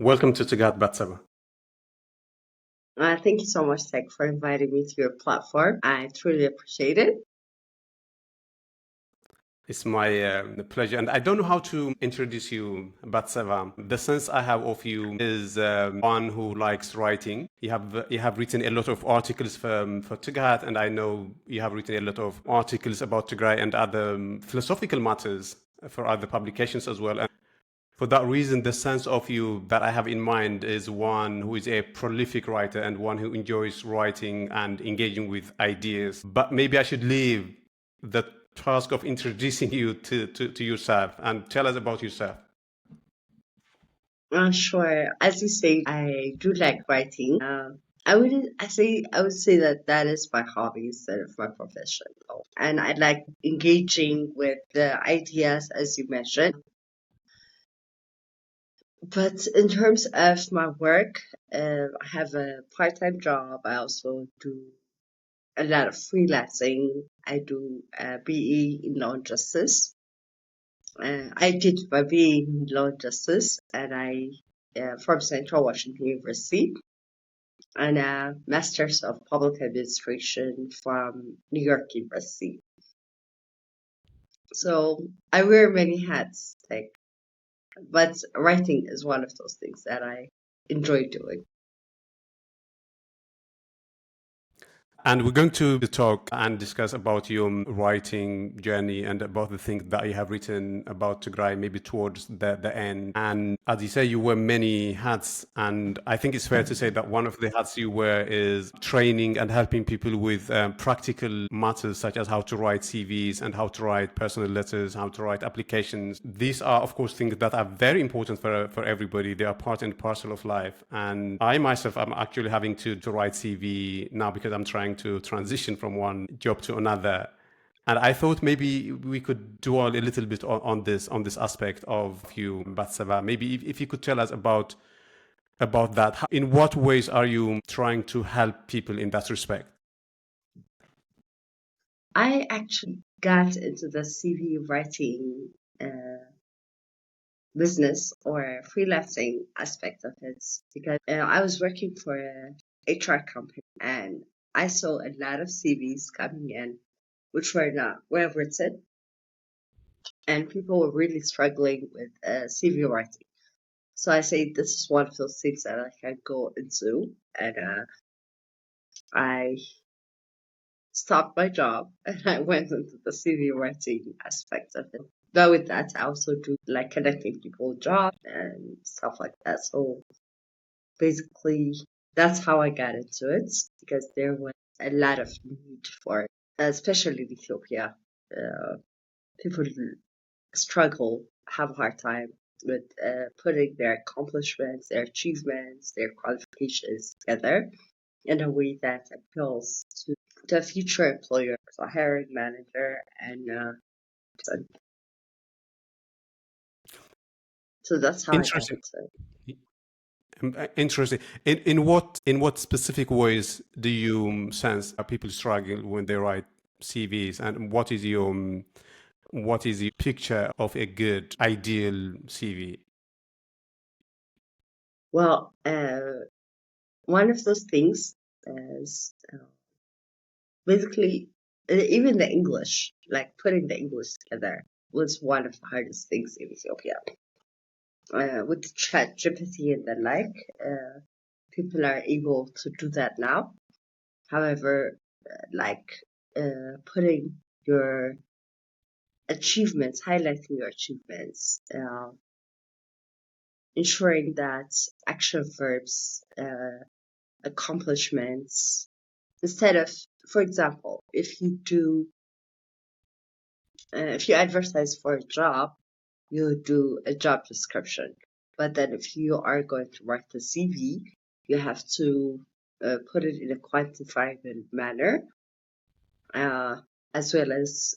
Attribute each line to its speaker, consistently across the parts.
Speaker 1: Welcome to Tagat Batseba.
Speaker 2: Thank you so much, Tech, for inviting me to your platform. I truly appreciate it.
Speaker 1: It's my pleasure. And I don't know how to introduce you, Batseba. The sense I have of you is one who likes writing. You have written a lot of articles for Tagat, and I know you have written a lot of articles about Tigray and other philosophical matters for other publications as well. And for that reason, the sense of you that I have in mind is one who is a prolific writer and one who enjoys writing and engaging with ideas. But maybe I should leave the task of introducing you to yourself and tell us about yourself.
Speaker 2: Sure. As you say, I do like writing. I would say that that is my hobby instead of my profession, though. And I like engaging with the ideas, as you mentioned. But in terms of my work, I have a part-time job. I also do a lot of freelancing. I do a BE in law and justice. I did my BA in law and justice, and I from Central Washington University, and a Master's of Public Administration from New York University. So I wear many hats, but writing is one of those things that I enjoy doing.
Speaker 1: And we're going to talk and discuss about your writing journey and about the things that you have written about Tigray, maybe towards the end. And as you say, you wear many hats. And I think it's fair to say that one of the hats you wear is training and helping people with practical matters, such as how to write CVs and how to write personal letters, how to write applications. These are, of course, things that are very important for everybody. They are part and parcel of life. And I myself, I'm actually having to write CV now because I'm trying to transition from one job to another. And I thought maybe we could dwell a little bit on this aspect of you, Batseba. Maybe if you could tell us about that. In what ways are you trying to help people in that respect?
Speaker 2: I actually got into the CV writing business or freelancing aspect of it because I was working for a HR company and I saw a lot of CVs coming in which were not well written and people were really struggling with CV writing. So I say this is one of those things that I can go into and I stopped my job and I went into the CV writing aspect of it. But with that, I also do like connecting people with jobs and stuff like that. So basically, that's how I got into it because there was a lot of need for it, especially in Ethiopia. Uh, People struggle, have a hard time with putting their accomplishments, their achievements, their qualifications together in a way that appeals to the future employer, so hiring manager, and so that's how I got
Speaker 1: Interesting.
Speaker 2: into it.
Speaker 1: Interesting. In what specific ways do you sense that people struggle when they write CVs, and what is your picture of a good ideal CV?
Speaker 2: Well, one of those things is basically even the English, like putting the English together, was one of the hardest things in Ethiopia. With Chat GPT and the like, people are able to do that now. However, like putting your achievements, highlighting your achievements, ensuring that action verbs, accomplishments, instead of, for example, if you advertise for a job, you do a job description. But then if you are going to write the CV, you have to put it in a quantifiable manner, uh, as well as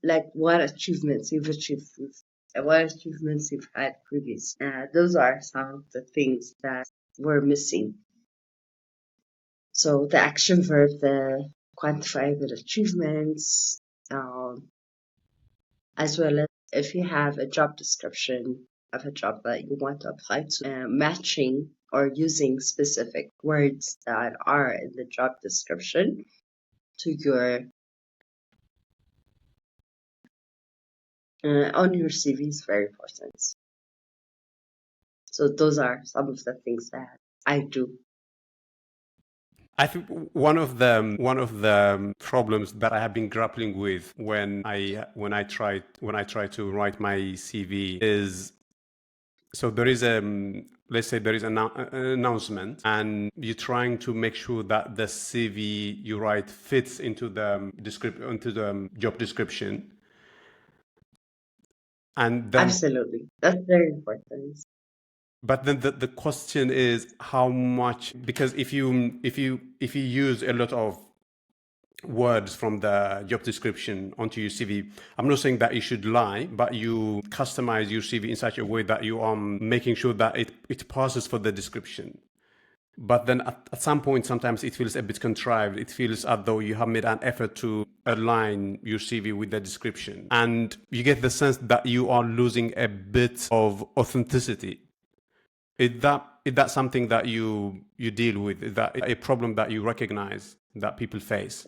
Speaker 2: like what achievements you've achieved and what achievements you've had previous. Those are some of the things that were missing. So the action verb, the quantifiable achievements, as well as if you have a job description, of a job that you want to apply to, matching or using specific words that are in the job description to your on your CV is very important. So those are some of the things that I do.
Speaker 1: I think one of the problems that I have been grappling with when I try to write my CV is, so there is let's say there is an announcement, and you're trying to make sure that the CV you write fits into the job description, and then
Speaker 2: Absolutely. That's very important.
Speaker 1: but then the question is how much, because if you use a lot of words from the job description onto your CV. I'm not saying that you should lie, but you customize your CV in such a way that you are making sure that it passes for the description. But then at some point, sometimes it feels a bit contrived. It feels as though you have made an effort to align your CV with the description. And you get the sense that you are losing a bit of authenticity. Is that something that you deal with? Is that a problem that you recognize that people face?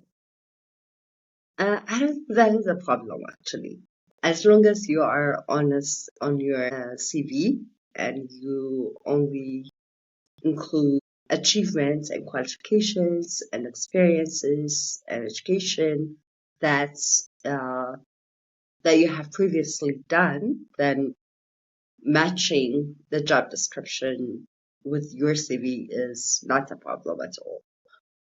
Speaker 2: I don't think that is a problem actually. As long as you are honest on your CV and you only include achievements and qualifications and experiences and education that's that you have previously done, then matching the job description with your CV is not a problem at all.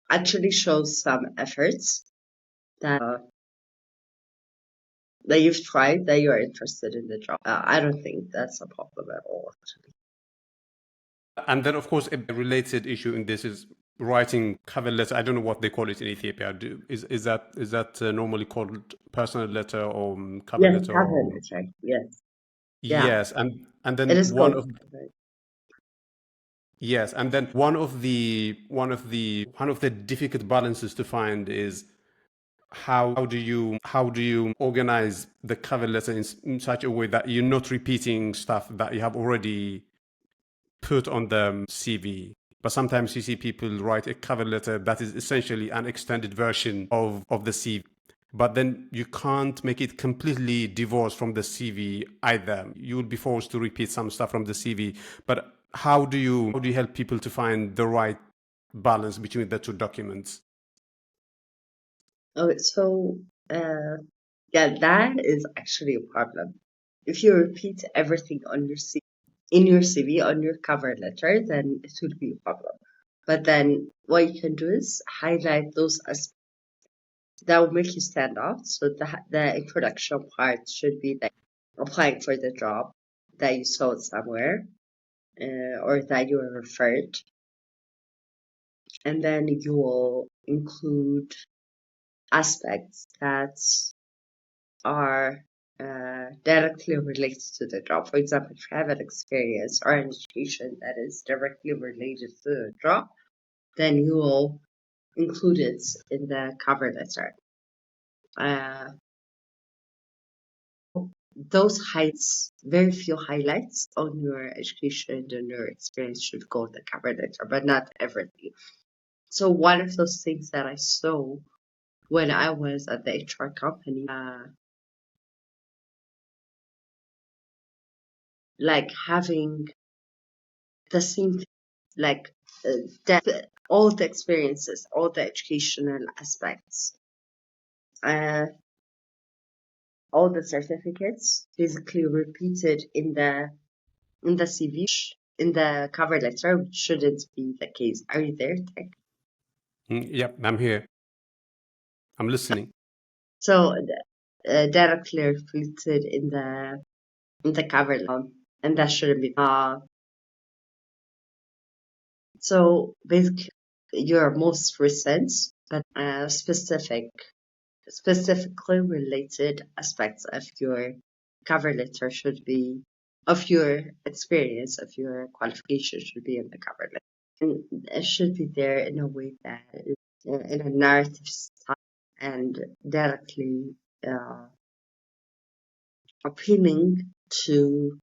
Speaker 2: Actually shows some efforts that that you've tried, that you're interested in the job. I don't think that's a problem at all, actually.
Speaker 1: And then, of course, a related issue in this is writing cover letter. I don't know what they call it in Ethiopia. Is that normally called personal letter or cover
Speaker 2: Yes,
Speaker 1: letter?
Speaker 2: cover
Speaker 1: Or
Speaker 2: letter. Yes. Yeah,
Speaker 1: yes, and
Speaker 2: it
Speaker 1: then
Speaker 2: is called cover.
Speaker 1: yes, and then one of the difficult balances to find is how do you organize the cover letter in such a way that you're not repeating stuff that you have already put on the CV. But sometimes you see people write a cover letter that is essentially an extended version of the CV. But then you can't make it completely divorced from the CV either. You will be forced to repeat some stuff from the CV. But how do you help people to find the right balance between the two documents?
Speaker 2: Oh, so yeah, that is actually a problem. If you repeat everything on your CV, in your CV, on your cover letter, then it would be a problem. But then what you can do is highlight those aspects that will make you stand out. So the introduction part should be like applying for the job that you saw it somewhere, or that you were referred. And then you will include aspects that are directly related to the job. For example, if you have an experience or an education that is directly related to the job, then you will include it in the cover letter. Those highlights, very few highlights on your education and your experience should go in the cover letter, but not everything. So one of those things that I saw when I was at the HR company, like having the same, like all the experiences, all the educational aspects, uh, all the certificates basically repeated in the CV, in the cover letter, which shouldn't be the case. Are you there, Tech?
Speaker 1: Yep, I'm here. I'm listening.
Speaker 2: So directly repeated in the cover letter, and that shouldn't be. So basically, your most recent but specifically related aspects of your cover letter should be, of your experience, of your qualification should be in the cover letter. And it should be there in a way that is in a narrative style and directly appealing to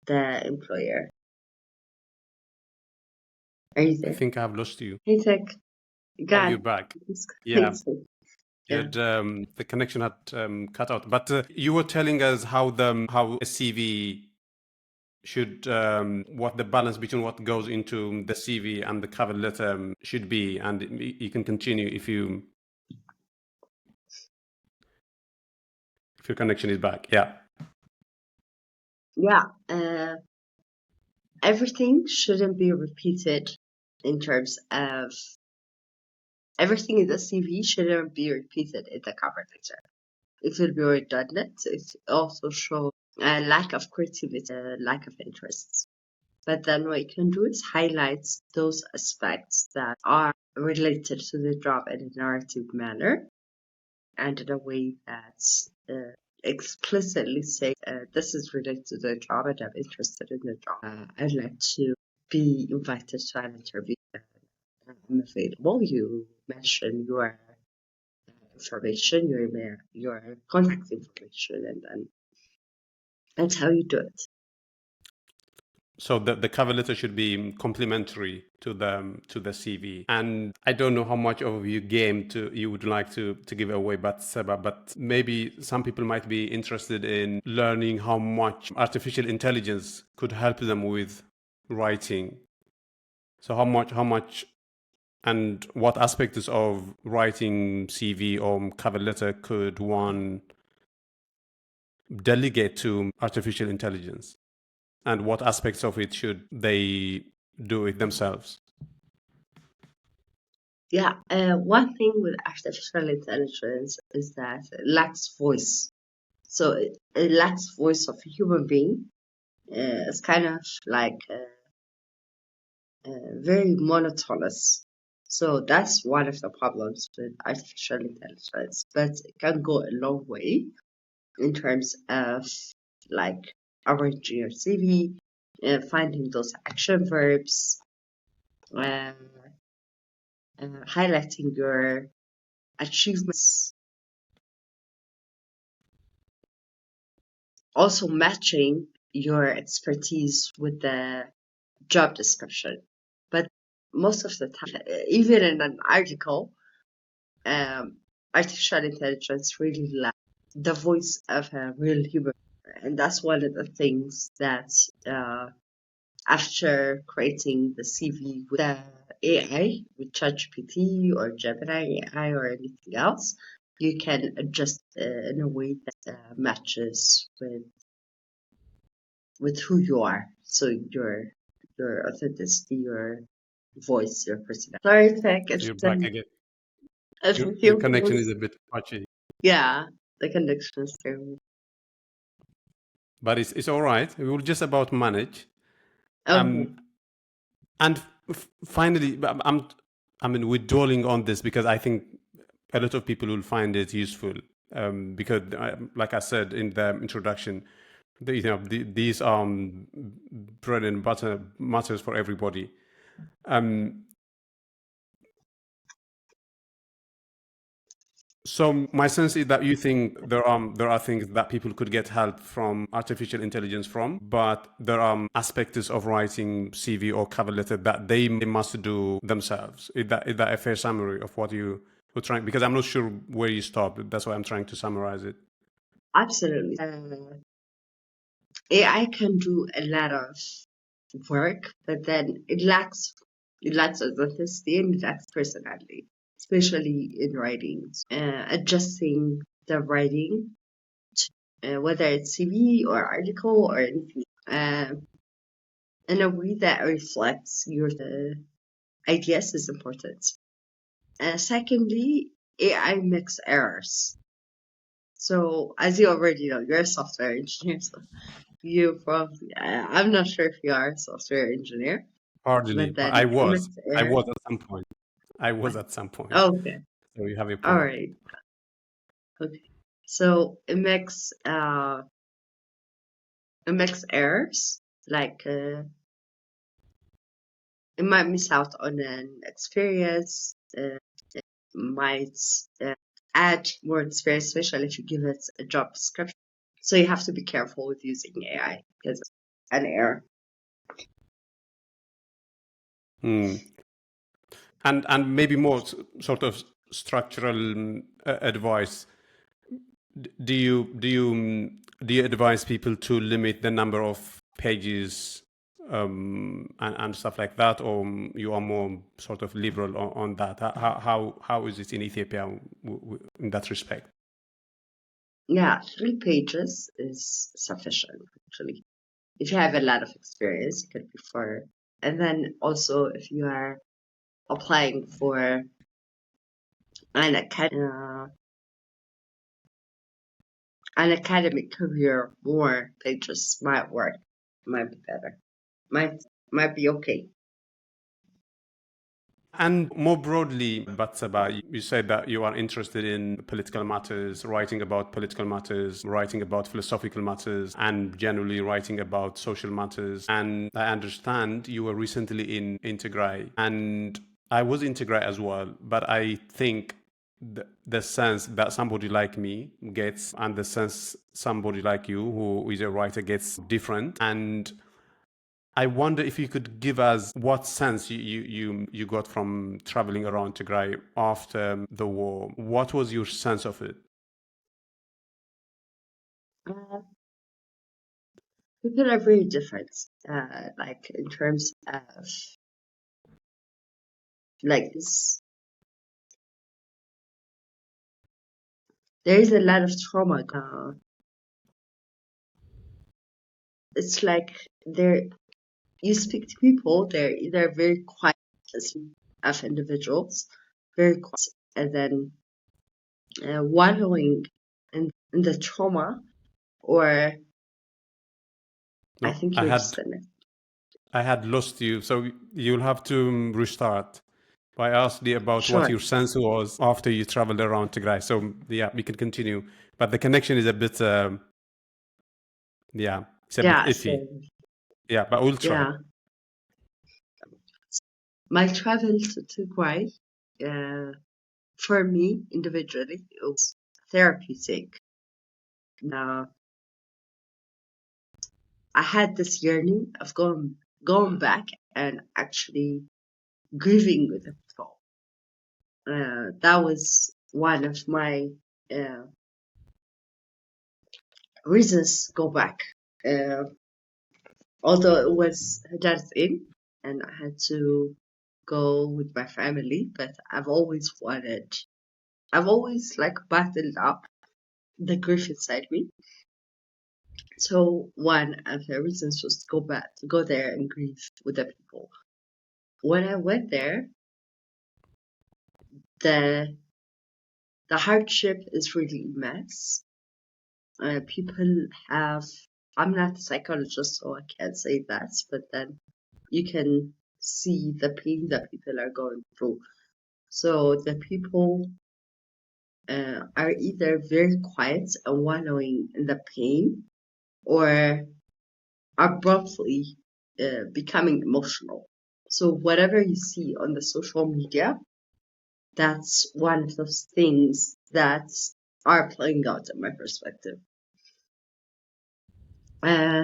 Speaker 2: the employer. Are you
Speaker 1: I
Speaker 2: there?
Speaker 1: think I've lost you.
Speaker 2: Hey, Tech.
Speaker 1: Oh, you're
Speaker 2: God.
Speaker 1: back. Yeah,
Speaker 2: Thanks.
Speaker 1: you
Speaker 2: Yeah.
Speaker 1: had, the connection had cut out. But you were telling us how a CV should what the balance between what goes into the CV and the cover letter should be, and you can continue if your connection is back. Yeah.
Speaker 2: Yeah. Everything shouldn't be repeated in terms of everything in the CV shouldn't be repeated in the cover letter. It will be redundant. It also shows a lack of creativity, a lack of interest. But then what you can do is highlight those aspects that are related to the job in a narrative manner and in a way that's explicitly say this is related to the job and I'm interested in the job. I'd like to be invited to an interview. I'm available. You mention your information, your contact information, and then that's how you do it.
Speaker 1: So the cover letter should be complementary to the CV. And I don't know how much of your game you would like to give away, but Seba, but maybe some people might be interested in learning how much artificial intelligence could help them with writing. So how much and what aspects of writing CV or cover letter could one delegate to artificial intelligence? And what aspects of it should they do it themselves?
Speaker 2: Yeah, one thing with artificial intelligence is that it lacks voice. So it lacks voice of a human being. It's kind of like very monotonous. So that's one of the problems with artificial intelligence. But it can go a long way in terms of like arranging your CV, finding those action verbs, uh, highlighting your achievements, also matching your expertise with the job description. But most of the time, even in an article, artificial intelligence really lacks the voice of a real human. And that's one of the things that after creating the CV with the AI, with ChatGPT or Gemini AI or anything else, you can adjust in a way that matches with who you are. So your authenticity, your voice, your personality. Sorry, Tech.
Speaker 1: You're back again.
Speaker 2: It's
Speaker 1: Your
Speaker 2: your
Speaker 1: connection is
Speaker 2: voice.
Speaker 1: a bit patchy,
Speaker 2: Yeah, the connection is terrible.
Speaker 1: but it's all right. We will just about manage.
Speaker 2: Okay.
Speaker 1: And finally, I mean, we're dwelling on this because I think a lot of people will find it useful. Because, like I said in the introduction, these bread and butter matters for everybody. So my sense is that you think there are things that people could get help from artificial intelligence from, but there are aspects of writing CV or cover letter that they must do themselves. Is that a fair summary of what you were trying? Because I'm not sure where you stopped. That's why I'm trying to summarize it.
Speaker 2: Absolutely. AI can do a lot of work, but then it lacks authenticity and it lacks personality, especially in writing. Adjusting the writing, whether it's CV or article or anything, in a way that reflects your ideas is important. Secondly, AI makes errors. So, as you already know, you're a software engineer, so you probably, I'm not sure if you are a software engineer,
Speaker 1: Hardly.
Speaker 2: but
Speaker 1: I
Speaker 2: then it
Speaker 1: was.
Speaker 2: makes
Speaker 1: I
Speaker 2: errors.
Speaker 1: was at some point. I was at some point.
Speaker 2: Okay,
Speaker 1: So you have a
Speaker 2: all
Speaker 1: point.
Speaker 2: right, okay. So it makes errors, like it might miss out on an experience, it might uh, add more experience, especially if you give it a job description. So you have to be careful with using AI because and air.
Speaker 1: Hmm. And maybe more sort of structural advice. Do you advise people to limit the number of pages and stuff like that, or you are more sort of liberal on that? How is it in Ethiopia in that respect?
Speaker 2: Yeah, 3 pages is sufficient, actually. If you have a lot of experience, it could be 4. And then also, if you are applying for an an academic career, more pages might work, might be better, might be okay.
Speaker 1: And more broadly, Batseba, you said that you are interested in political matters, writing about political matters, writing about philosophical matters, and generally writing about social matters. And I understand you were recently in Tigray, and I was in Tigray as well. But I think the sense that somebody like me gets, and the sense somebody like you, who is a writer, gets different. And I wonder if you could give us what sense you got from traveling around Tigray after the war. What was your sense of it?
Speaker 2: Uh, People are very different, like in terms of like this. There is a lot of trauma. It's like you speak to people, they're either very quiet of individuals, very quiet, and then wallowing in the trauma, or I
Speaker 1: No,
Speaker 2: think
Speaker 1: I
Speaker 2: you're
Speaker 1: had
Speaker 2: just in it.
Speaker 1: I had lost you, so you'll have to restart. I asked you about what
Speaker 2: Sure.
Speaker 1: your sense was after you traveled around Tigray. So yeah, we can continue, but the connection is a bit yeah, it's a bit
Speaker 2: Yeah,
Speaker 1: iffy.
Speaker 2: so
Speaker 1: Yeah, but we'll try.
Speaker 2: yeah. My travel to Tigray, uh, for me individually, it was therapeutic. Now, I had this yearning of going back and actually grieving with the people. That was one of my uh, reasons to go back. Uh, Although it was Hadar's in, and I had to go with my family, but I've always like battled up the grief inside me. So one of the reasons was to go back, to go there and grieve with the people. When I went there, the the hardship is really immense. People have. I'm not a psychologist, so I can't say that, but then you can see the pain that people are going through. So the people are either very quiet and wallowing in the pain, or abruptly becoming emotional. So whatever you see on the social media, that's one of those things that are playing out in my perspective. Uh,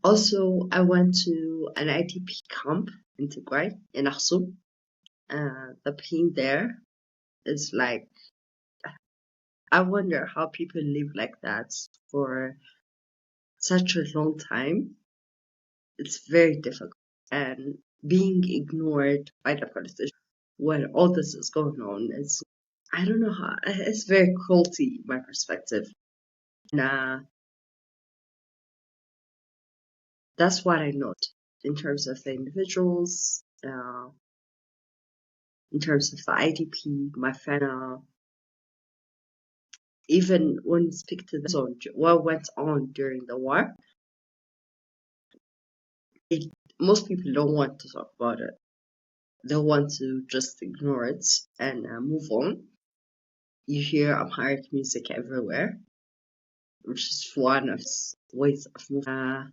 Speaker 2: Also, I went to an IDP camp in Tigray, in Aksum. The pain there is like, I wonder how people live like that for such a long time. It's very difficult. And being ignored by the politician when all this is going on is, I don't know how, it's very cruelty, my perspective. And that's what I note in terms of the individuals, in terms of the IDP, my friend, even when we speak to them on what went on during the war, most people don't want to talk about it. They want to just ignore it and move on. You hear Amharic music everywhere, which is one of ways of moving.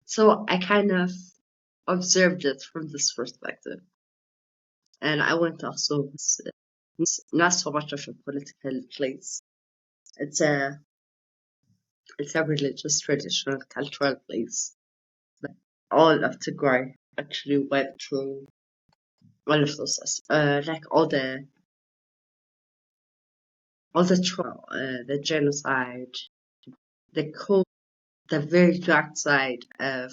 Speaker 2: So I kind of observed it from this perspective. And I went also, not so much of a political place. It's a religious, traditional, cultural place. All of Tigray actually went through all of those, like all the trauma, the genocide, the very dark side of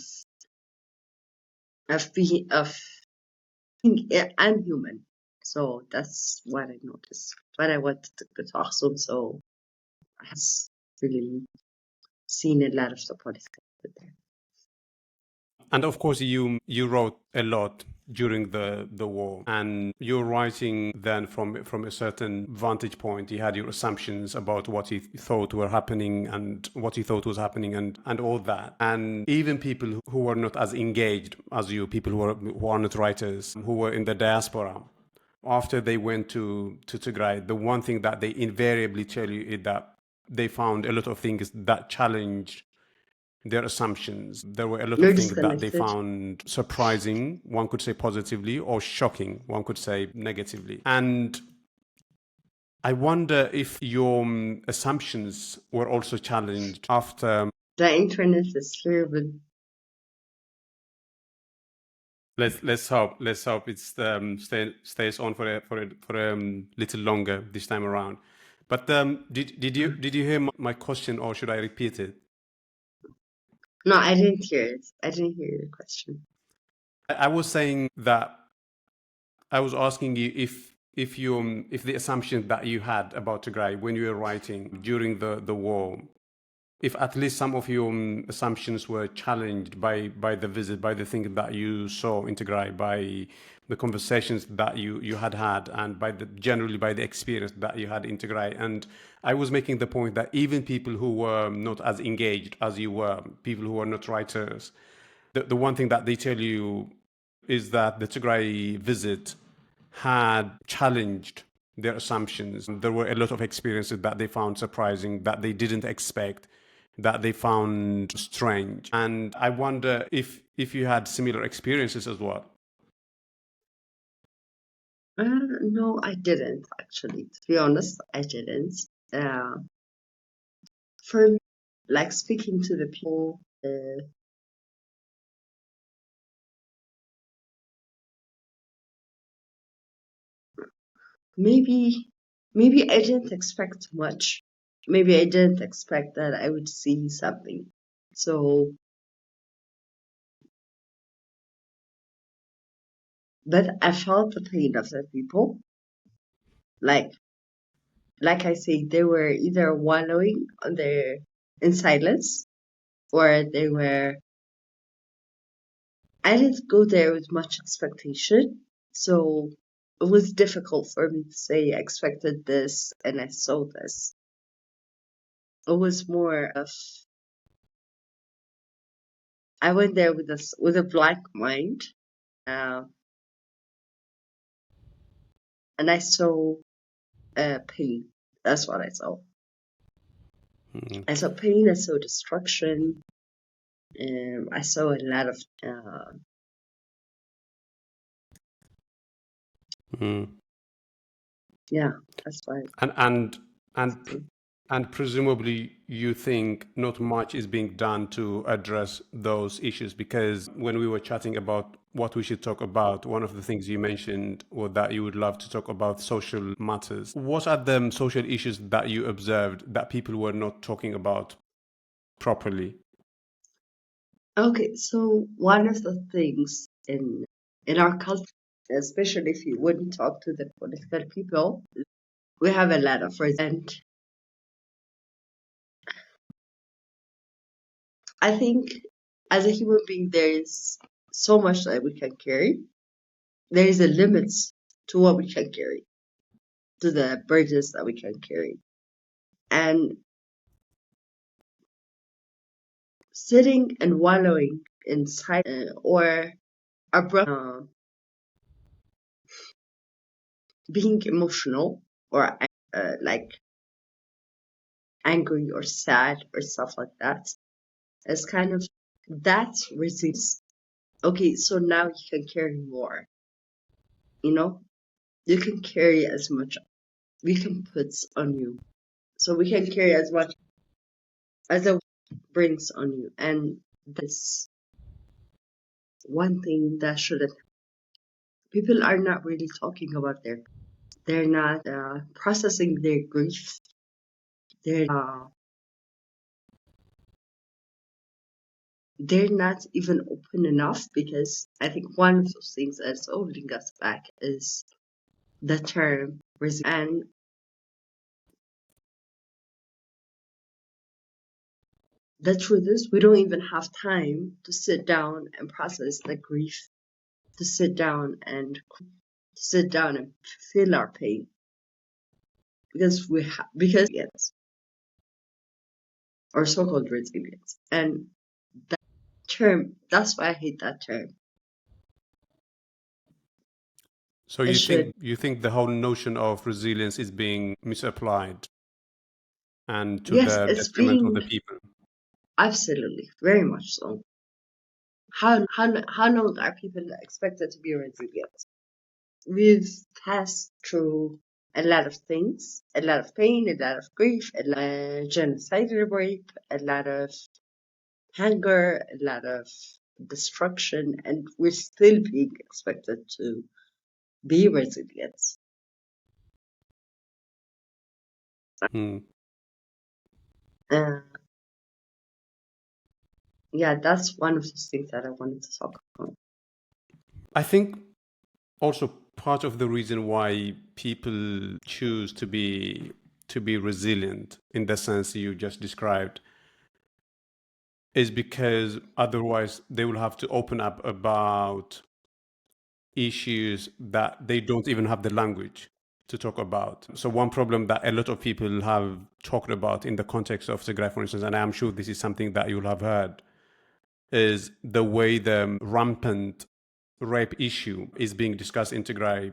Speaker 2: being unhuman. So that's what I noticed. But I wanted to talk so I has really seen a lot of the political there.
Speaker 1: And of course, you wrote a lot during the war, and you're writing then from a certain vantage point. You had your assumptions about what you thought were happening and what you thought was happening, and all that. And even people who were not as engaged as you, people who are not writers, who were in the diaspora, after they went to Tigray, the one thing that they invariably tell you is that they found a lot of things that challenged their assumptions. There were a lot of
Speaker 2: You're
Speaker 1: things that they
Speaker 2: disconnected.
Speaker 1: found surprising, one could say positively, or shocking, one could say negatively. And I wonder if your assumptions were also challenged after.
Speaker 2: The internet is terrible.
Speaker 1: Let's hope it's stays on for a little longer this time around. But did you hear my question, or should I repeat it?
Speaker 2: No, I didn't hear it. I didn't hear your question.
Speaker 1: I was saying that I was asking you if the assumption that you had about Tigray when you were writing during the war, if at least some of your assumptions were challenged by the visit, by the thing that you saw in Tigray, by the conversations that you had, and generally by the experience that you had in Tigray. And I was making the point that even people who were not as engaged as you were, people who were not writers, the one thing that they tell you is that the Tigray visit had challenged their assumptions. There were a lot of experiences that they found surprising, that they didn't expect, that they found strange. And I wonder if you had similar experiences as well.
Speaker 2: No, I didn't actually. To be honest, I didn't. Uh, for me, like speaking to the people, maybe I didn't expect much. Maybe I didn't expect that I would see something. So, but I felt the pain of the people. Like I say, they were either wallowing in silence, or they were. I didn't go there with much expectation, so it was difficult for me to say I expected this and I saw this. It was more of I went there with a blank mind, uh, and I saw pain. That's what I saw.
Speaker 1: Mm.
Speaker 2: I saw pain. I saw destruction. I saw a lot of
Speaker 1: Mm.
Speaker 2: yeah. That's why.
Speaker 1: And and and pr- and presumably you think not much is being done to address those issues, because when we were chatting about what we should talk about, one of the things you mentioned was that you would love to talk about social matters. What are the social issues that you observed that people were not talking about properly?
Speaker 2: Okay, so one of the things in our culture, especially if you wouldn't talk to the political people, we have a lot of resentment. I think as a human being, there is so much that we can carry. There is a limit to what we can carry, to the burdens that we can carry. And sitting and wallowing inside or being emotional or like angry or sad or stuff like that is kind of that resilience. Okay, so now you can carry more, you know? You can carry as much we can put on you. So we can carry as much as it brings on you. And that's one thing that shouldn't. People are not really talking about they're not processing their grief. They're not even open enough, because I think one of those things that's holding us back is the term resilience. And the truth is, we don't even have time to sit down and process the grief, to sit down and feel our pain, because yes, or so-called resilience. And that term, that's why I hate that term.
Speaker 1: So you think the whole notion of resilience is being misapplied and to
Speaker 2: Yes,
Speaker 1: the
Speaker 2: it's
Speaker 1: detriment of
Speaker 2: being
Speaker 1: the people?
Speaker 2: absolutely very much so. How long are people expected to be resilient? We've passed through a lot of things, a lot of pain, a lot of grief, a lot of genocidal rape, a lot of hunger, a lot of destruction, and we're still being expected to be resilient.
Speaker 1: Hmm.
Speaker 2: Uh, yeah, that's one of the things that I wanted to talk about.
Speaker 1: I think also part of the reason why people choose to be resilient in the sense you just described is because otherwise they will have to open up about issues that they don't even have the language to talk about. So one problem that a lot of people have talked about in the context of Tigray, for instance, and I'm sure this is something that you'll have heard, is the way the rampant rape issue is being discussed in Tigray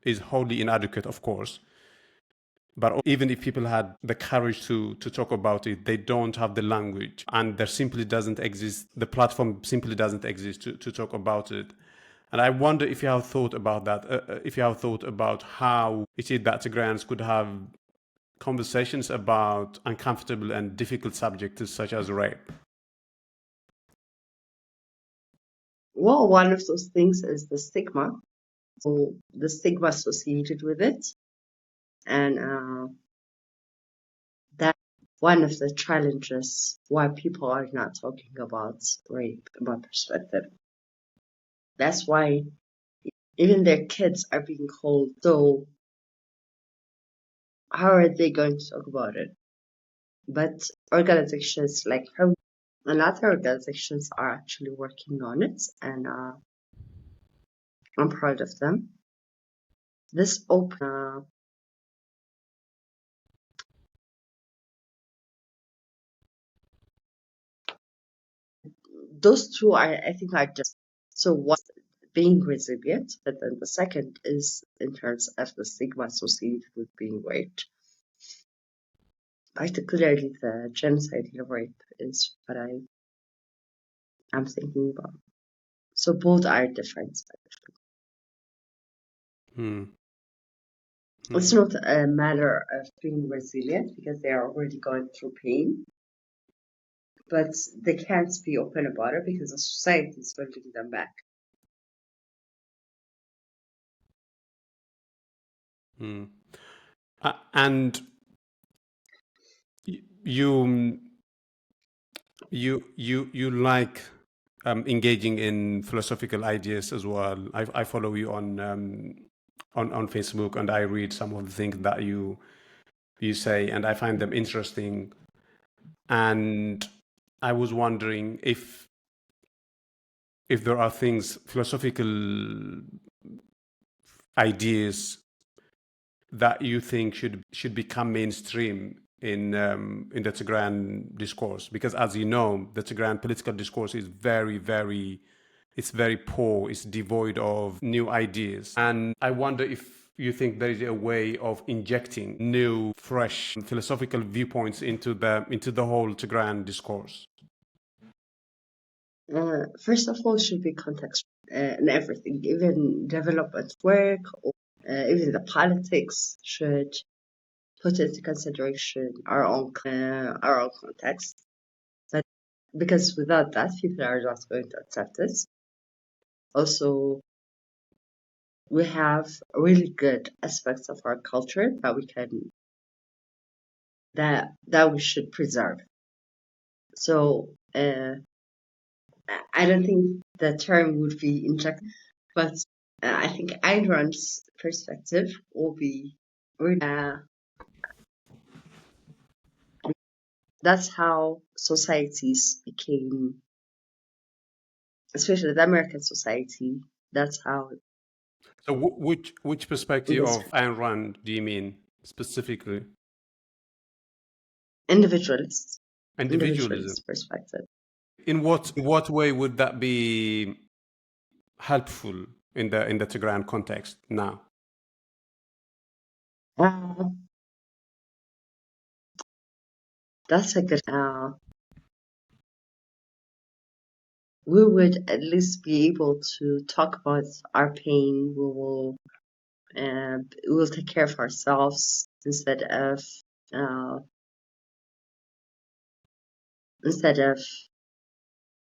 Speaker 1: is wholly inadequate, of course. But even if people had the courage to talk about it, they don't have the language, and there simply doesn't exist, the platform simply doesn't exist to talk about it. And I wonder if you have thought about that, if you have thought about how it is that Tigrayans could have conversations about uncomfortable and difficult subjects such as rape.
Speaker 2: Well, one of those things is the stigma. So the stigma associated with it, and that's one of the challenges why people are not talking about rape, about perspective. That's why even their kids are being called. So how are they going to talk about it? But organizations like her and other organizations are actually working on it, and I'm proud of them. This open, those two are, I think, are just so. One, being resilient, but then the second is in terms of the stigma associated with being raped. Particularly the genocide rape is what I'm thinking about. So both are different.
Speaker 1: Hmm.
Speaker 2: It's not a matter of being resilient because they are already going through pain, but they can't be open about it because the society is holding them back.
Speaker 1: Hmm. And you you like engaging in philosophical ideas as well. I follow you on Facebook, and I read some of the things that you say, and I find them interesting. And I was wondering if there are things, philosophical ideas that you think should become mainstream in the Tigrayan discourse, because as you know, the Tigrayan political discourse is very it's very poor, it's devoid of new ideas, and I wonder if you think there is a way of injecting new, fresh philosophical viewpoints into the whole Tigrayan discourse.
Speaker 2: First of all, should be context and everything, even development work, or even the politics should put into consideration our own context. But because without that, people are not going to accept it. Also, we have really good aspects of our culture that we can that we should preserve. So I don't think the term would be injected, but I think Ayn Rand's perspective will be really, that's how societies became, especially the American society. That's how
Speaker 1: So which perspective
Speaker 2: this
Speaker 1: of Ayn Rand do you mean specifically?
Speaker 2: individualist
Speaker 1: Individualism.
Speaker 2: perspective.
Speaker 1: In what way would that be helpful in the Tigran context now?
Speaker 2: Uh, that's a good. We would at least be able to talk about our pain. We will take care of ourselves uh, instead of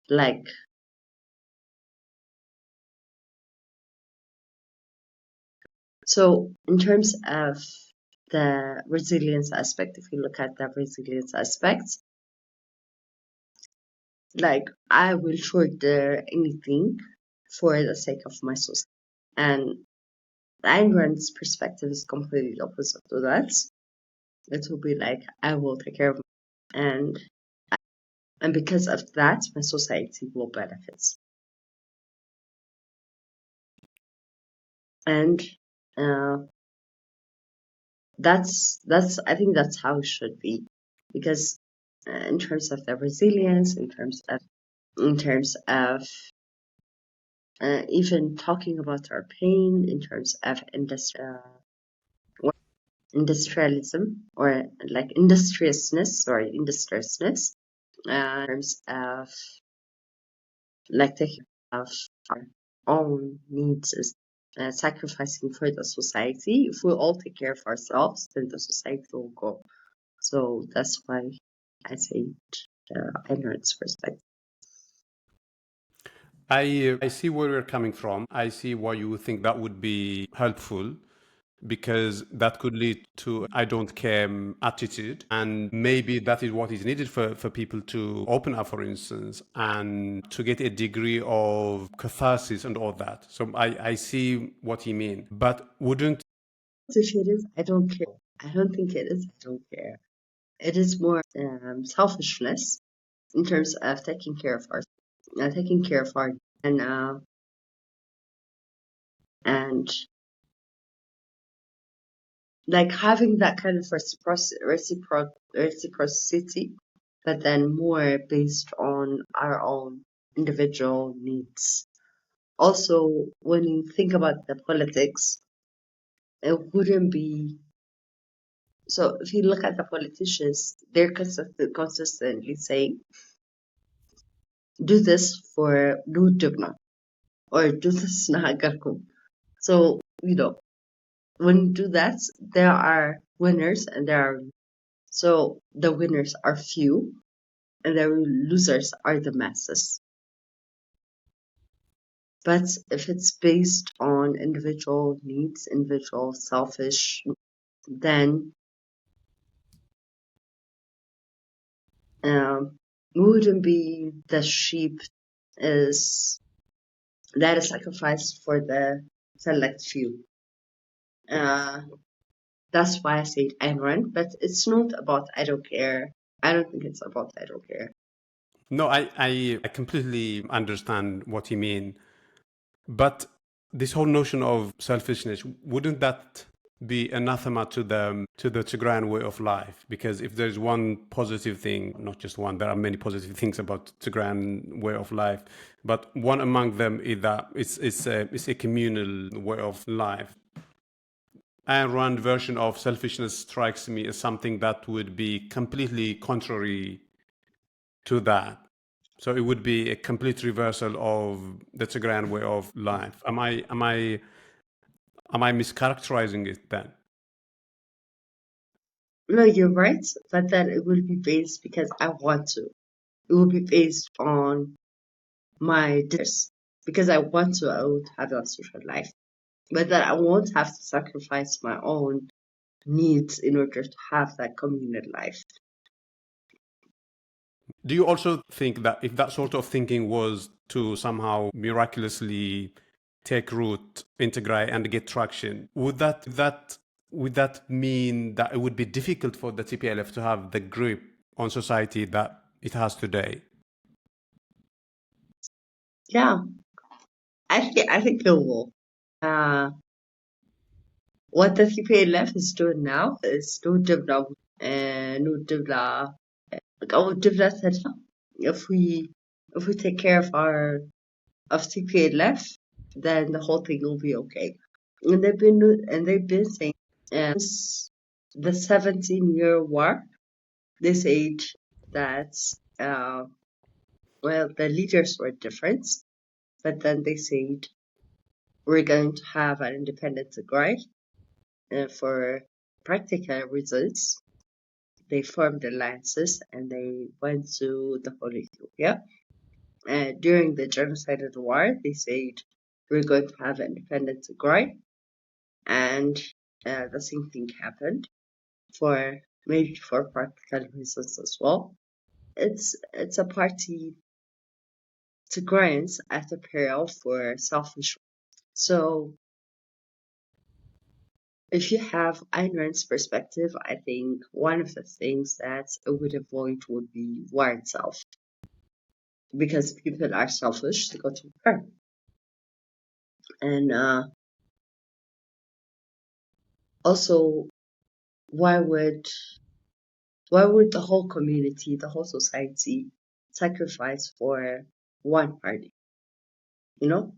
Speaker 2: like. So in terms of the resilience aspect, if you look at the resilience aspect, like I will shoulder anything for the sake of my society. And Ayn Rand's perspective is completely opposite to that. It will be like I will take care of and and because of that my society will benefit. And uh, that's I think that's how it should be, because in terms of the resilience, in terms of even talking about our pain, in terms of industrialism or like industriousness, in terms of like taking care of our own needs, is sacrificing for the society. If we all take care of ourselves, then the society will go. So that's why I say ignorance perspective.
Speaker 1: I see where you're coming from. I see why you would think that would be helpful, because that could lead to I don't care attitude. And maybe that is what is needed for people to open up, for instance, and to get a degree of catharsis and all that. So I see what you mean. But wouldn't
Speaker 2: If it is, I don't care. I don't think it is. I don't care. It is more selfishness in terms of taking care of our and like having that kind of reciprocity, but then more based on our own individual needs. Also, when you think about the politics, it wouldn't be so. If you look at the politicians, they're consistently saying, "Do this for Dubna," or "Do this Nahagarkum." So when you do that, there are winners and there are so the winners are few and the losers are the masses. But if it's based on individual needs, individual selfish, then wouldn't be the sheep is that is sacrificed for the select few. That's why I say Ayn Rand, but it's not about I don't care. I don't think it's about I don't care.
Speaker 1: no, I completely understand what you mean. But this whole notion of selfishness, wouldn't that be anathema to the Tigrayan way of life? Because if there's one positive thing, not just one, there are many positive things about Tigrayan way of life, but one among them is that it's a communal way of life. Ayn Rand version of selfishness strikes me as something that would be completely contrary to that. So it would be a complete reversal of the Tigrayan way of life. Am I mischaracterizing it then?
Speaker 2: No, you're right, but then it will be based because I want to. It will be based on my desires because I want to. I would have a social life, but then I won't have to sacrifice my own needs in order to have that communal life.
Speaker 1: Do you also think that if that sort of thinking was to somehow miraculously take root, integrate, and get traction, would that mean that it would be difficult for the TPLF to have the grip on society that it has today?
Speaker 2: Yeah, I think it will. What the TPLF is doing now is no develop no develop if we take care of TPLF, then the whole thing will be okay. And they've been saying since the 17-year war, they said that well, the leaders were different, but then they said we're going to have an independent Tigray for practical reasons. They formed alliances and they went to the whole Ethiopia. During the genocidal war, they said we're going to have an independent Tigray, and the same thing happened for maybe for practical reasons as well. It's a party Tigrayans at a peril for selfish. So if you have Ayn Rand's perspective, I think one of the things that it would avoid would be war itself, because people are selfish to go to war. And also, why would the whole community, the whole society sacrifice for one party? You know,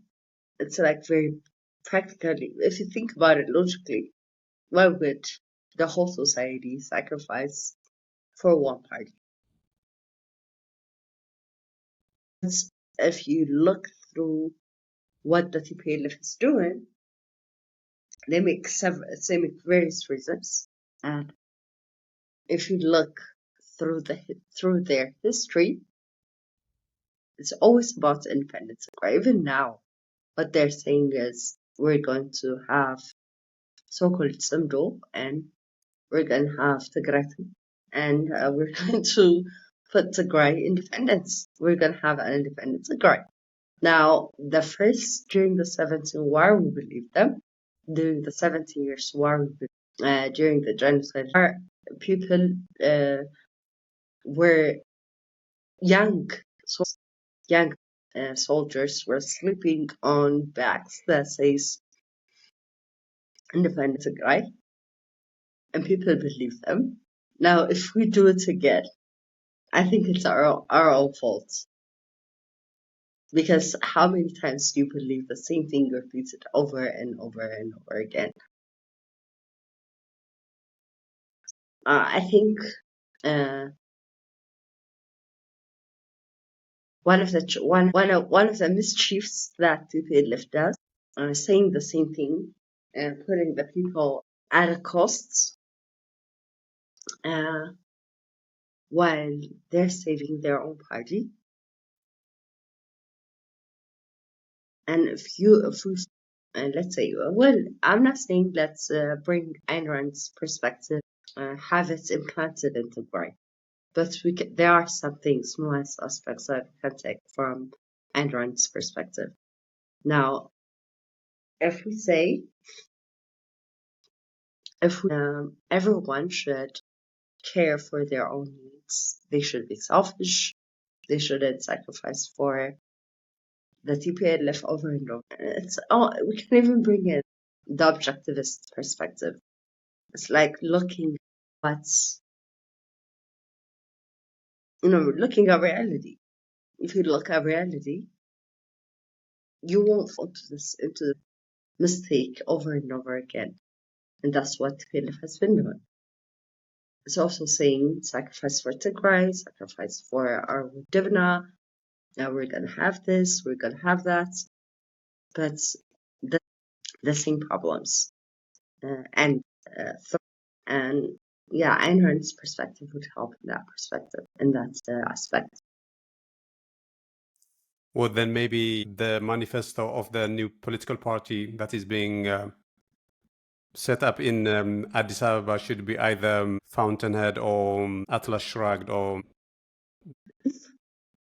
Speaker 2: it's like very practically, if you think about it logically, why would the whole society sacrifice for one party? If you look through what the TPLF is doing, they make various reasons, and if you look through their history, it's always about independence. Right? Even now, what they're saying is we're going to have so-called Tsimdo, and we're going to have Tigray, and we're going to put Tigray independence. We're going to have an independent Tigray. Now, during the 17 war, we believed them. During the 17 years war, we believed, during the genocide war, people were young, young soldiers were sleeping on bags that says independent Tigray, and people believe them. Now, if we do it again, I think it's our own fault. Because how many times do you believe the same thing repeated over and over and over again? I think one of the mischiefs that TPLF does, saying the same thing and putting the people at a cost, while they're saving their own party. And let's say, well, I'm not saying let's bring Ayn Rand's perspective, have it implanted into Tigray, but there are some things, nuanced aspects that we can take from Ayn Rand's perspective. Now, if we say everyone should care for their own needs, they should be selfish, they shouldn't sacrifice for the TPLF over and over. We can even bring in the objectivist perspective. It's like looking looking at reality. If you look at reality, you won't fall into the mistake over and over again. And that's what TPLF has been doing. It's also saying sacrifice for Tigray, sacrifice for our Divna. Now we're gonna have this, we're gonna have that, but the same problems and yeah, Ayn Rand's perspective would help in that perspective, in that aspect.
Speaker 1: Well, then maybe the manifesto of the new political party that is being set up in Addis Ababa should be either Fountainhead or Atlas Shrugged or.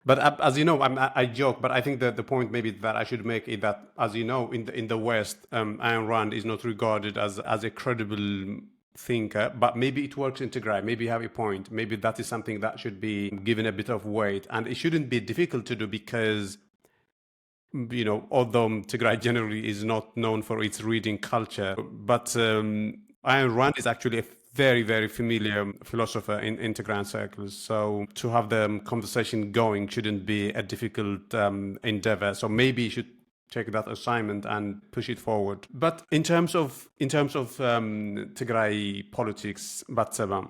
Speaker 1: But as you know, I joke, but I think that the point maybe that I should make is that, as you know, in the West, Ayn Rand is not regarded as a credible thinker, but maybe it works in Tigray. Maybe you have a point. Maybe that is something that should be given a bit of weight, and it shouldn't be difficult to do because, you know, although Tigray generally is not known for its reading culture, but Ayn Rand is actually a very, very familiar philosopher in Tigrayan circles. So to have the conversation going shouldn't be a difficult endeavor. So maybe you should take that assignment and push it forward. But in terms of Tigray politics, Batseba,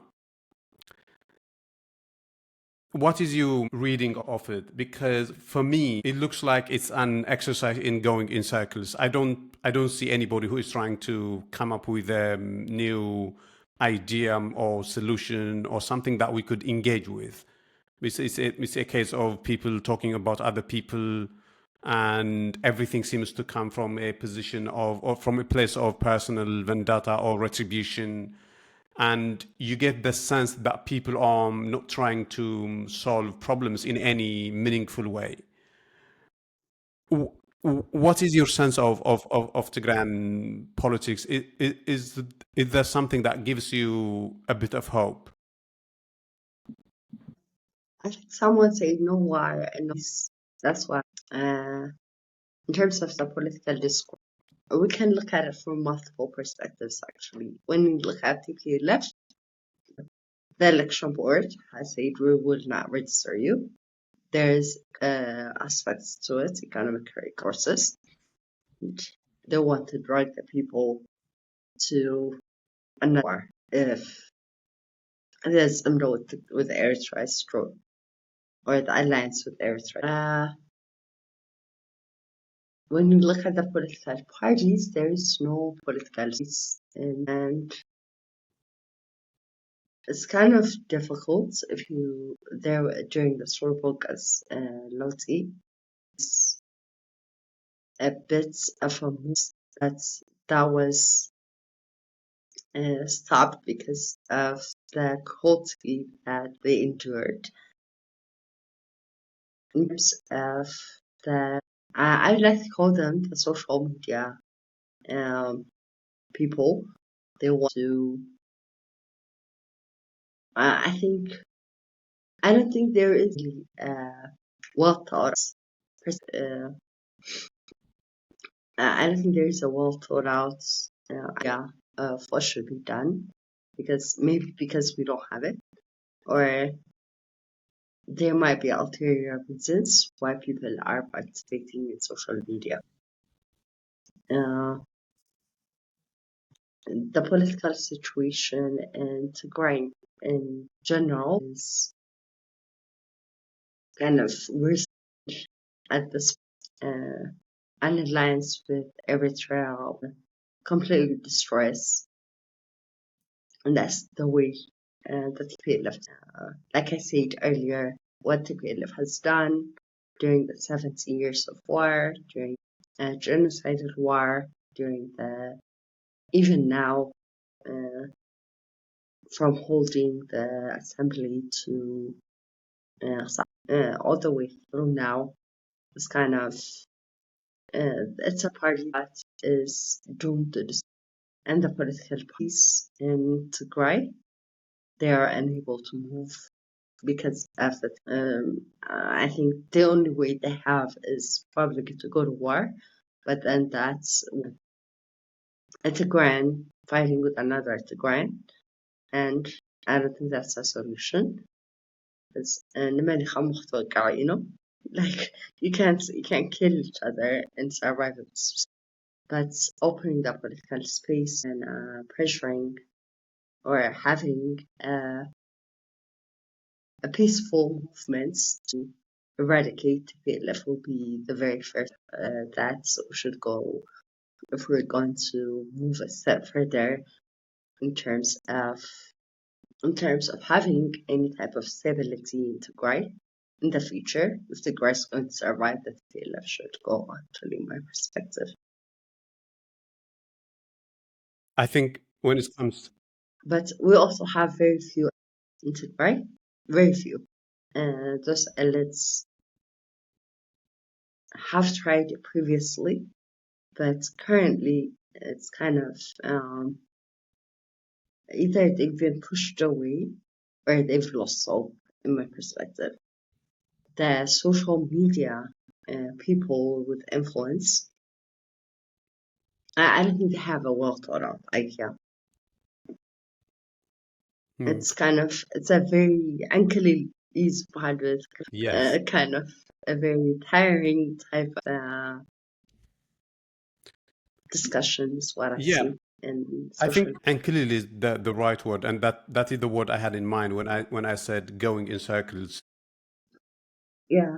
Speaker 1: what is your reading of it? Because for me, it looks like it's an exercise in going in circles. I don't see anybody who is trying to come up with a new idea or solution or something that we could engage with. It's a case of people talking about other people, and everything seems to come from a position of, or from a place of personal vendetta or retribution, and you get the sense that people are not trying to solve problems in any meaningful way. W- What is your sense of Tigrayan politics? Is there something that gives you a bit of hope?
Speaker 2: I think someone say no war and no peace. That's why. Uh, in terms of the political discourse, we can look at it from multiple perspectives. Actually, when we look at the left, the election board has said we will not register you. There's aspects to it, economic courses. They want to drag the people to another war if there's with Eritrea stroke or the alliance with Eritrea. When you look at the political parties, there is no political peace, and it's kind of difficult if you there during the storybook as Loti. It's a bit of a move that was stopped because of the cruelty that they endured. In terms of the, I like to call them the social media people. They want to. I don't think there is well thought. Uh, I don't think there is a well thought out idea of what should be done because maybe because we don't have it, or there might be ulterior reasons why people are participating in social media. Uh, the political situation in Tigray in general is kind of worse at this an alliance with Eritrea completely destroys, and that's the way that TPLF, like I said earlier, what TPLF has done during the 70 years of war, during genocidal war, during the even now, from holding the assembly to all the way through now, is kind of it's a party that is doomed to destroy. And the political parties in Tigray, they are unable to move because of the. I think the only way they have is probably to go to war, but then that's a Tigrayan fighting with another Tigrayan, and I don't think that's a solution. It's you know, like you can't kill each other and survive it. But opening the political space and pressuring or having a peaceful movement to eradicate PLF will be the very first that should go if we're going to move a step further in terms of in terms of having any type of stability in Tigray in the future. If Tigray is going to survive, the TPLF should go, actually, in my perspective.
Speaker 1: I think when it comes,
Speaker 2: But we also have very few in Tigray, very few. Those elites have tried it previously, but currently it's kind of either they've been pushed away or they've lost hope, in my perspective. The social media people with influence, I don't think they have a well thought out idea.
Speaker 1: hmm,
Speaker 2: It's kind of, it's a very ankly easy with
Speaker 1: yes,
Speaker 2: kind of a very tiring type of discussions, what I
Speaker 1: yeah.
Speaker 2: see in
Speaker 1: I
Speaker 2: social.
Speaker 1: think ankylil is the right word, and that is the word I had in mind when I said going in circles.
Speaker 2: Yeah,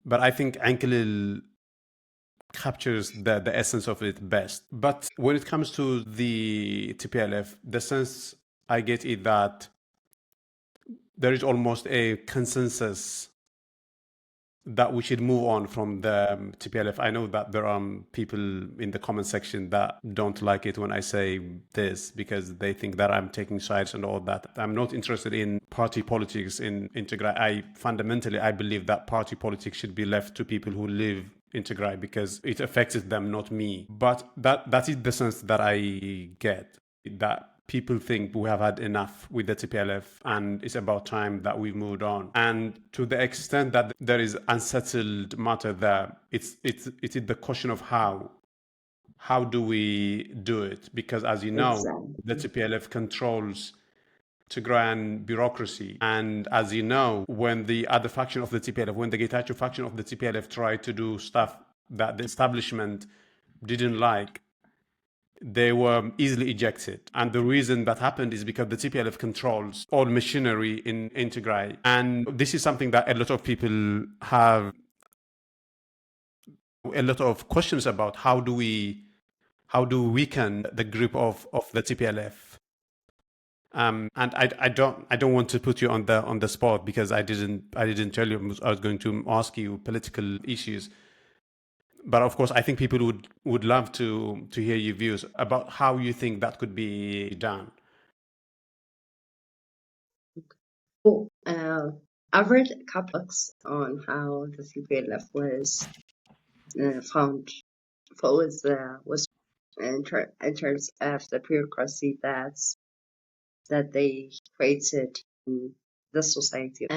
Speaker 1: But I think ankylil captures the essence of it best. But when it comes to the TPLF, the sense I get is that there is almost a consensus that we should move on from the TPLF. I know that there are people in the comment section that don't like it when I say this because they think that I'm taking sides and all that. I'm not interested in party politics in Tigray. I believe that party politics should be left to people who live in Tigray because it affects them, not me. But that is the sense that I get, that people think we have had enough with the TPLF and it's about time that we moved on. And to the extent that there is unsettled matter there, it is the question of how do we do it? Because as you know, the
Speaker 2: exactly.
Speaker 1: TPLF controls Tigrayan bureaucracy. And as you know, when the other faction of the TPLF, when the Getachew faction of the TPLF tried to do stuff that the establishment didn't like, they were easily ejected. And the reason that happened is because the TPLF controls all machinery in Tigray. And this is something that a lot of people have a lot of questions about. How do we weaken the grip of the TPLF? And I don't want to put you on the spot because I didn't tell you I was going to ask you political issues. But of course, I think people would love to hear your views about how you think that could be done.
Speaker 2: So, I've read a couple books on how the CPLF was found, was in terms of the bureaucracy that they created in the society.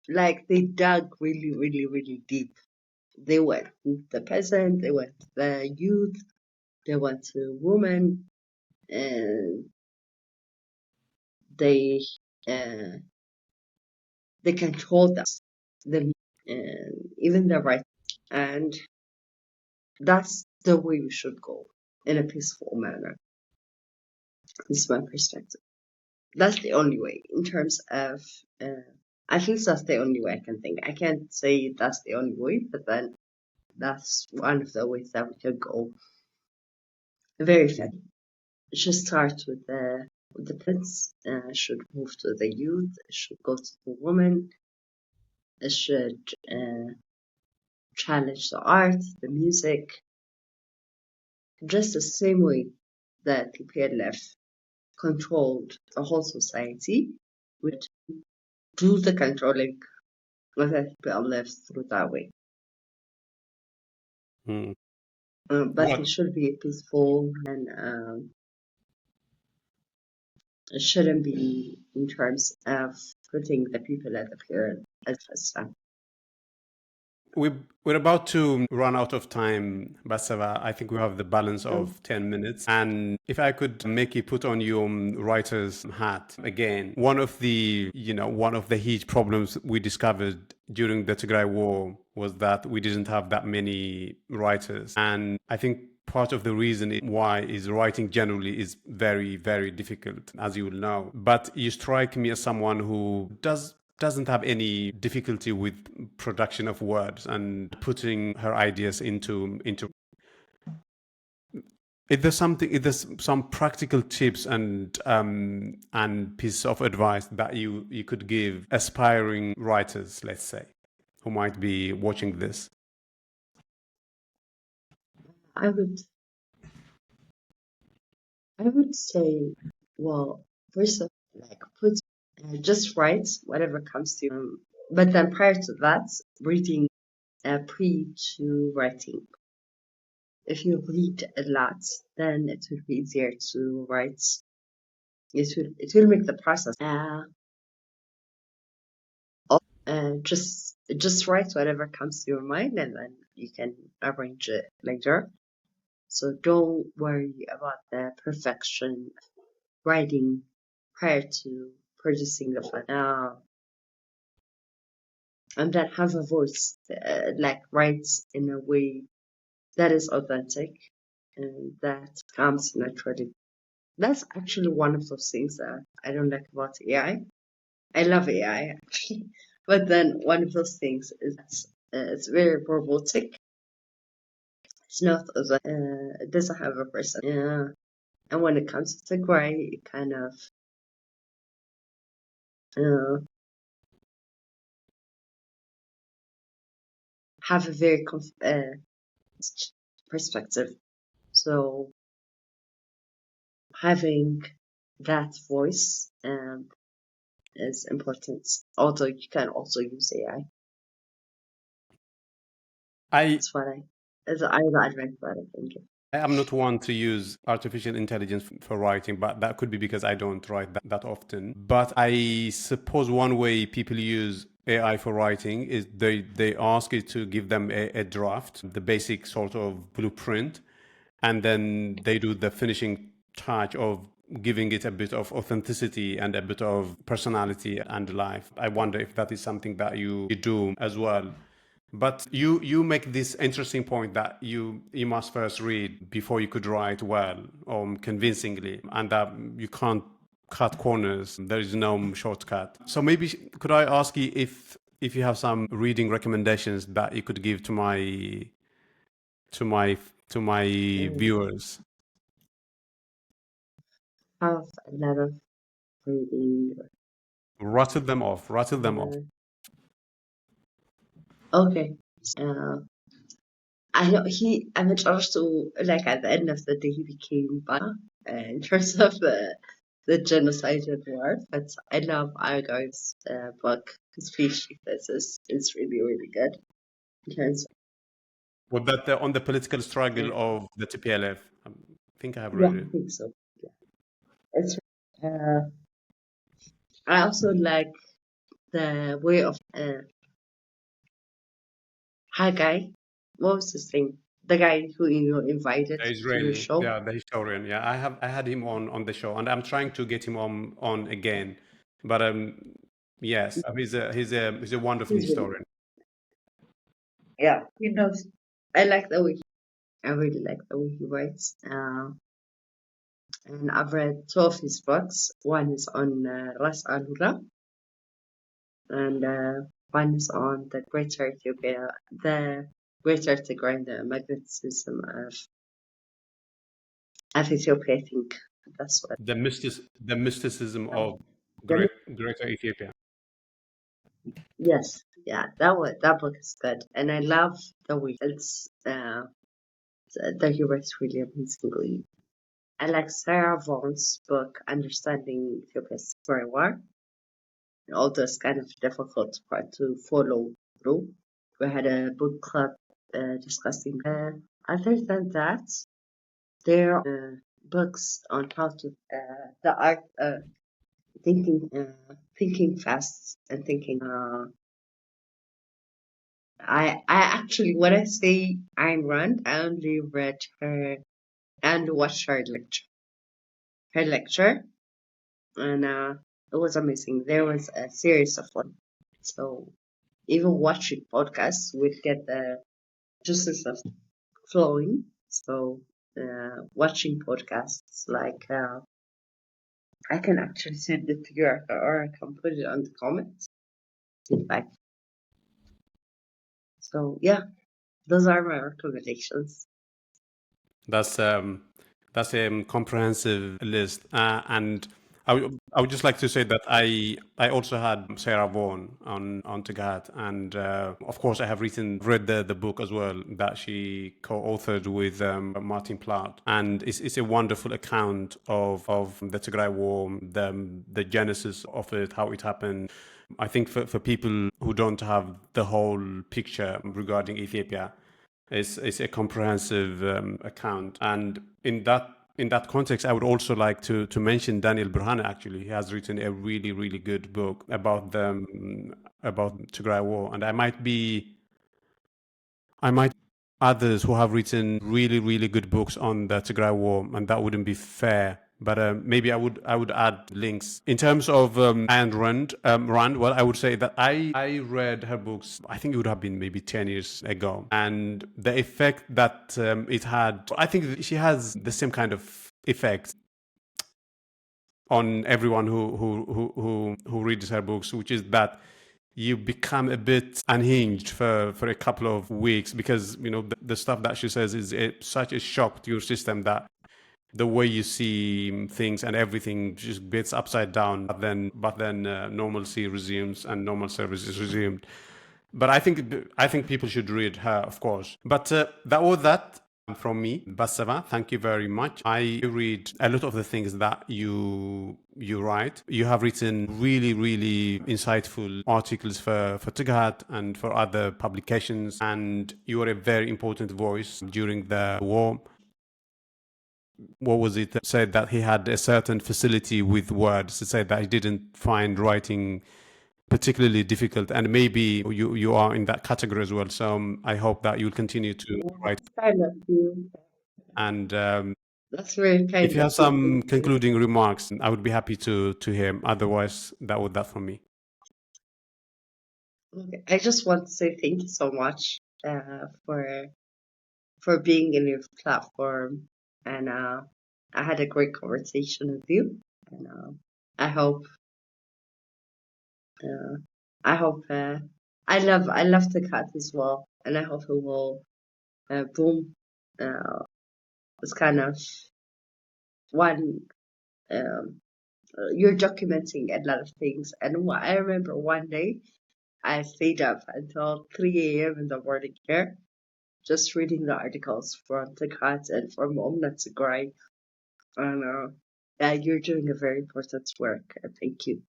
Speaker 2: Like they dug really, really, really deep. They went to the peasant, they went to the youth, they went to women, and they uh, they controlled them, and even the right. And that's the way we should go in a peaceful manner. This is my perspective. That's the only way in terms of. At least that's the only way I can think. I can't say that's the only way, but then that's one of the ways that we could go. Very fair. It should start with the prince. Should move to the youth. It should go to the woman. It should challenge the art, the music, just the same way that the PLF controlled the whole society, would do the controlling of the PLF through that way.
Speaker 1: Hmm.
Speaker 2: But it
Speaker 1: What
Speaker 2: should be peaceful and it shouldn't be in terms of putting the people at the pyramid as first time.
Speaker 1: we're about to run out of time, Batseba. I think we have the balance
Speaker 2: Oh,
Speaker 1: of 10 minutes. And if I could make you put on your writer's hat again, one of the huge problems we discovered during the Tigray war was that we didn't have that many writers. And I think part of the reason why is writing generally is very, very difficult, as you will know. But you strike me as someone who doesn't have any difficulty with production of words and putting her ideas into If there's some practical tips and pieces of advice that you could give aspiring writers, let's say, who might be watching this?
Speaker 2: I would I would say, well, first of all, like put just write whatever comes to you. But then prior to that, reading pre to writing. If you read a lot, then it will be easier to write. It will make the process. Just write whatever comes to your mind, and then you can arrange it later. So don't worry about the perfection writing prior to producing the file. And then have a voice, like write in a way that is authentic and that comes naturally. That's actually one of those things that I don't like about AI. I love AI actually, but then one of those things is it's very robotic. It's not it doesn't have a person. Yeah. And when it comes to Tigray, it kind of uh, have a very perspective. So having that voice is important. Although you can also use AI.
Speaker 1: I
Speaker 2: That's what I advise what I think.
Speaker 1: I am not one to use artificial intelligence for writing, but that could be because I don't write that often. But I suppose one way people use AI for writing is they ask it to give them a draft, the basic sort of blueprint, and then they do the finishing touch of giving it a bit of authenticity and a bit of personality and life. I wonder if that is something that you do as well. But you make this interesting point that you must first read before you could write well or convincingly, and that you can't cut corners. There is no shortcut. So maybe could I ask you if you have some reading recommendations that you could give to my to my
Speaker 2: And
Speaker 1: viewers?
Speaker 2: have a lot of reading.
Speaker 1: Rattle them off. Rattle them off.
Speaker 2: Okay. Uh, I know I mean, also, like, at the end of the day, he became bad in terms of the genocide and war. But I love Argard's book, Species. It's really, really good. In terms
Speaker 1: Was that on the political
Speaker 2: of,
Speaker 1: struggle of the TPLF? I think I have
Speaker 2: yeah,
Speaker 1: read
Speaker 2: I
Speaker 1: it.
Speaker 2: think so. Yeah. It's, I also like the way of Haggai. What was his name? The guy who you invited
Speaker 1: The
Speaker 2: to your
Speaker 1: Israeli,
Speaker 2: show.
Speaker 1: yeah, the historian. Yeah, I had him on the show, and I'm trying to get him on again. But yes, he's a wonderful
Speaker 2: He's really,
Speaker 1: historian.
Speaker 2: yeah, he knows. I like the way I really like the way he writes. And I've read two of his books. One is on Ras Alula, and one is on the Greater Ethiopia, the Greater Tigray, and the magnetism of Ethiopia. I think that's what.
Speaker 1: The mysticism of
Speaker 2: The,
Speaker 1: Greater Ethiopia.
Speaker 2: yes, yeah, that book is good, and I love the way it's the he writes really amazingly. I like Sarah Vaughan's book, Understanding Ethiopia's Very War. Although it's kind of difficult part to follow through. We had a book club discussing. Other than that, there are books on how to the art thinking fast and thinking. I actually when I say Ayn Rand, I only read her and watched her lecture, and it was amazing. There was a series of one, so even watching podcasts would get the juices of flowing. So watching podcasts like I can actually send it to you or I can put it on the comments. In fact, so yeah, those are my recommendations.
Speaker 1: That's That's a comprehensive list, and I would just like to say that I also had Sarah Vaughan on Tagahat, and of course I have read the book as well that she co-authored with Martin Platt, and it's a wonderful account of the Tigray War, the genesis of it, how it happened. I think for people who don't have the whole picture regarding Ethiopia, it's a comprehensive account, and in that context, I would also like to mention Daniel Burhane. Actually, he has written a really good book about Tigray War, and I might others who have written really good books on the Tigray War, and that wouldn't be fair. But maybe I would add links in terms of Ayn Rand. Rand. Well, I would say that I read her books. I think it would have been maybe 10 years ago, and the effect that it had. I think she has the same kind of effect on everyone who reads her books, which is that you become a bit unhinged for a couple of weeks because the stuff that she says is such a shock to your system that the way you see things and everything just gets upside down. But then normalcy resumes and normal service is resumed. But I think people should read her, of course. But that was that from me, Batseba. Thank you very much. I read a lot of the things that you write. You have written really insightful articles for Tighat and for other publications, and you are a very important voice during the war. What was it that said that he had a certain facility with words? It said that he didn't find writing particularly difficult, and maybe you are in that category as well. So I hope that you'll continue to write.
Speaker 2: Kind of you.
Speaker 1: And
Speaker 2: That's very
Speaker 1: if
Speaker 2: kind
Speaker 1: you
Speaker 2: of
Speaker 1: have
Speaker 2: you.
Speaker 1: some
Speaker 2: Thank you.
Speaker 1: concluding remarks, I would be happy to hear. Otherwise, that from me.
Speaker 2: Okay. I just want to say thank you so much for being in your platform, and I had a great conversation with you, and I hope uh, I hope I love the cat as well, and I hope it will boom. It's kind of one. Um, you're documenting a lot of things, and I remember one day I stayed up until 3 a.m. in the morning here, just reading the articles from the cat and from Omna Tigray. And you're doing a very important work. Thank you.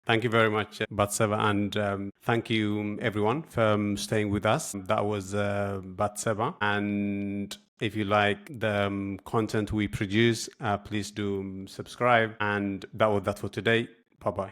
Speaker 1: Thank you very much, Batseba, and thank you everyone for staying with us. That was Batseba, and if you like the content we produce, please do subscribe. And that was that for today. Bye bye.